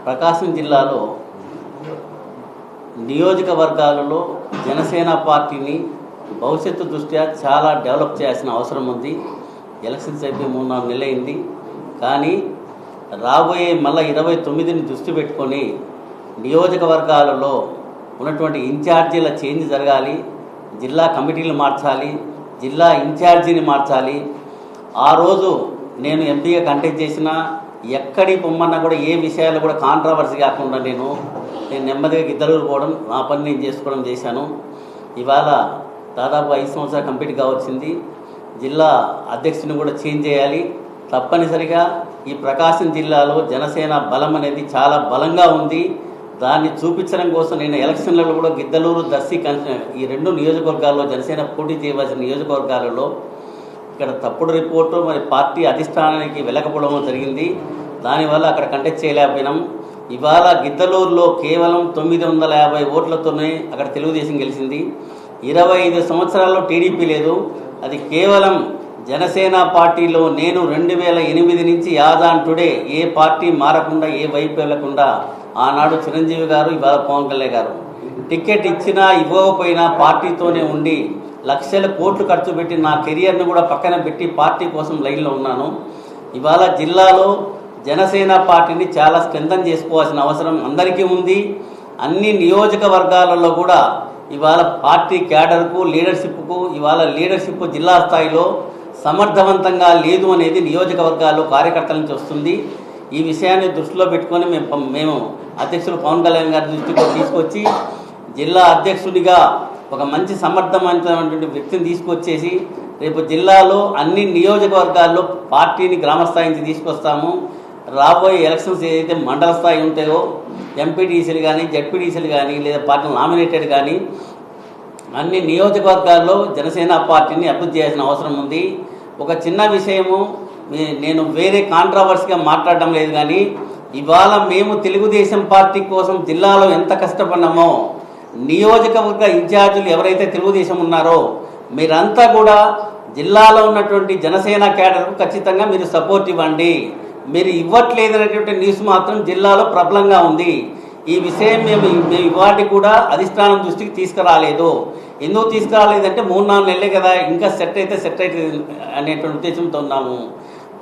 ప్రకాశం జిల్లాలో నియోజకవర్గాలలో జనసేన పార్టీని భవిష్యత్తు దృష్ట్యా చాలా డెవలప్ చేయాల్సిన అవసరం ఉంది. ఎలక్షన్స్ అయిపోయి 3-4 నెలలు అయింది. కానీ రాబోయే మళ్ళీ 29ని దృష్టి పెట్టుకొని నియోజకవర్గాలలో ఉన్నటువంటి ఇన్ఛార్జీల చేంజ్ జరగాలి, జిల్లా కమిటీలు మార్చాలి, జిల్లా ఇన్ఛార్జీని మార్చాలి. ఆ రోజు నేను ఎంపీగా కంటెస్ట్ చేసిన ఎక్కడికి పొమ్మన్నా కూడా ఏ విషయాలు కూడా కాంట్రవర్సీ కాకుండా నేను నెమ్మదిగా గిద్దలూరు పోవడం, నా పని నేను చేసుకోవడం చేశాను. ఇవాళ దాదాపు 5 సంవత్సరాలు కంప్లీట్ కావచ్చింది. జిల్లా అధ్యక్షుని కూడా చేంజ్ చేయాలి. తప్పనిసరిగా ఈ ప్రకాశం జిల్లాలో జనసేన బలం అనేది చాలా బలంగా ఉంది. దాన్ని చూపించడం కోసం నేను ఎలక్షన్లలో కూడా గిద్దలూరు, దర్శి ఈ 2 నియోజకవర్గాల్లో జనసేన పోటీ చేయవలసిన నియోజకవర్గాలలో ఇక్కడ తప్పుడు రిపోర్టు మరి పార్టీ అధిష్టానానికి వెళ్ళకపోవడం జరిగింది. దానివల్ల అక్కడ కంటెస్ట్ చేయలేకపోయినాం. ఇవాళ గిద్దలూరులో కేవలం 950 ఓట్లతోనే అక్కడ తెలుగుదేశం గెలిచింది. 25 సంవత్సరాల్లో టీడీపీ లేదు. అది కేవలం జనసేన పార్టీలో నేను 2008 నుంచి యాదాన్ టుడే ఏ పార్టీ మారకుండా ఏ వైపు వెళ్లకుండా ఆనాడు చిరంజీవి గారు, ఇవాళ పవన్ కళ్యాణ్ గారు టికెట్ ఇచ్చినా ఇవ్వకపోయినా పార్టీతోనే ఉండి లక్షల కోట్లు ఖర్చు పెట్టి నా కెరియర్ను కూడా పక్కన పెట్టి పార్టీ కోసం లైన్లో ఉన్నాను. ఇవాళ జిల్లాలో జనసేన పార్టీని చాలా స్ట్రెంథన్ చేసుకోవాల్సిన అవసరం అందరికీ ఉంది. అన్ని నియోజకవర్గాలలో కూడా ఇవాళ పార్టీ క్యాడర్కు, లీడర్షిప్కు ఇవాళ లీడర్షిప్ జిల్లా స్థాయిలో సమర్థవంతంగా లేదు అనేది నియోజకవర్గాల్లో కార్యకర్తల నుంచి వస్తుంది. ఈ విషయాన్ని దృష్టిలో పెట్టుకొని మేము అధ్యక్షులు పవన్ కళ్యాణ్ గారి దృష్టికి తీసుకొచ్చి జిల్లా అధ్యక్షుడిగా ఒక మంచి సమర్థవంతమైనటువంటి వ్యక్తిని తీసుకొచ్చేసి రేపు జిల్లాలో అన్ని నియోజకవర్గాల్లో పార్టీని గ్రామస్థాయి నుంచి తీసుకొస్తాము. రాబోయే ఎలక్షన్స్ ఏదైతే మండల స్థాయి ఉంటాయో ఎంపీటీసీలు కానీ, జడ్పీటీసీలు కానీ, లేదా పార్టీ నామినేటెడ్ కానీ అన్ని నియోజకవర్గాల్లో జనసేన పార్టీని అభివృద్ధి చేయాల్సిన అవసరం ఉంది. ఒక చిన్న విషయము, నేను వేరే కాంట్రవర్సీగా మాట్లాడడం లేదు, కానీ ఇవాళ మేము తెలుగుదేశం పార్టీ కోసం జిల్లాలో ఎంత కష్టపడినామో నియోజకవర్గ ఇన్ఛార్జీలు ఎవరైతే తెలుగుదేశం ఉన్నారో మీరంతా కూడా జిల్లాలో ఉన్నటువంటి జనసేన క్యాడర్కు ఖచ్చితంగా మీరు సపోర్ట్ ఇవ్వండి. మీరు ఇవ్వట్లేదనేటువంటి న్యూస్ మాత్రం జిల్లాలో ప్రబలంగా ఉంది. ఈ విషయం మేము ఇవాటి కూడా అధిష్టానం దృష్టికి తీసుకురాలేదు. ఎందుకు తీసుకురాలేదంటే 3-4 నెలలే కదా, ఇంకా సెట్ అయితే అనేటువంటి ఉద్దేశంతో ఉన్నాము.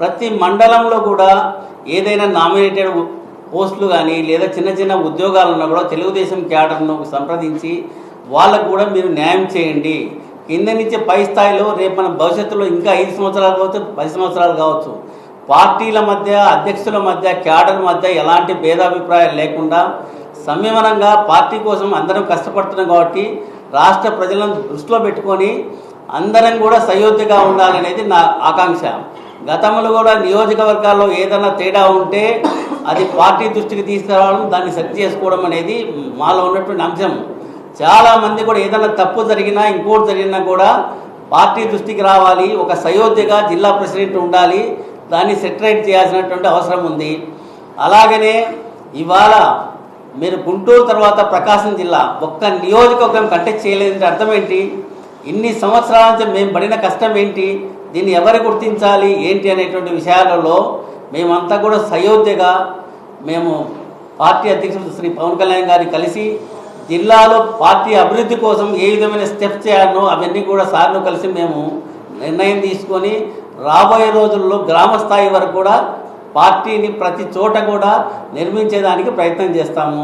ప్రతి మండలంలో కూడా ఏదైనా నామినేటెడ్ పోస్టులు కానీ లేదా చిన్న చిన్న ఉద్యోగాలు ఉన్నా కూడా తెలుగుదేశం క్యాడర్ను సంప్రదించి వాళ్ళకు కూడా మీరు న్యాయం చేయండి. కింద నుంచి పై స్థాయిలో రేపు మన భవిష్యత్తులో ఇంకా 5 సంవత్సరాలు కావచ్చు, 10 సంవత్సరాలు కావచ్చు, పార్టీల మధ్య, అధ్యక్షుల మధ్య, క్యాడర్ మధ్య ఎలాంటి భేదాభిప్రాయాలు లేకుండా సంయమనంగా పార్టీ కోసం అందరం కష్టపడుతున్నాం. కాబట్టి రాష్ట్ర ప్రజలను దృష్టిలో పెట్టుకొని అందరం కూడా సయోధ్యగా ఉండాలనేది నా ఆకాంక్ష. గతంలో కూడా నియోజకవర్గాల్లో ఏదైనా తేడా ఉంటే అది పార్టీ దృష్టికి తీసుకురావడం, దాన్ని సరి చేసుకోవడం అనేది మాలో ఉన్నటువంటి అంశం. చాలామంది కూడా ఏదైనా తప్పు జరిగినా, ఇంకోటి జరిగినా కూడా పార్టీ దృష్టికి రావాలి. ఒక సయోధ్యగా జిల్లా ప్రెసిడెంట్ ఉండాలి, దాన్ని సెటరైట్ చేయాల్సినటువంటి అవసరం ఉంది. అలాగనే ఇవాళ మీరు గుంటూరు తర్వాత ప్రకాశం జిల్లా ఒక్క నియోజకవర్గం కంటెస్ట్ చేయలేదంటే అర్థం ఏంటి? ఇన్ని సంవత్సరాల నుంచి మేము పడిన కష్టం ఏంటి, దీన్ని ఎవరు గుర్తించాలి ఏంటి అనేటువంటి విషయాలలో మేమంతా కూడా సయోధ్యగా మేము పార్టీ అధ్యక్షుడు శ్రీ పవన్ కళ్యాణ్ గారిని కలిసి జిల్లాలో పార్టీ అభివృద్ధి కోసం ఏ విధమైన స్టెప్స్ చేయాలనో అవన్నీ కూడా సార్ను కలిసి మేము నిర్ణయం తీసుకొని రాబోయే రోజుల్లో గ్రామ స్థాయి వరకు కూడా పార్టీని ప్రతి చోట కూడా నిర్మించేదానికి ప్రయత్నం చేస్తాము.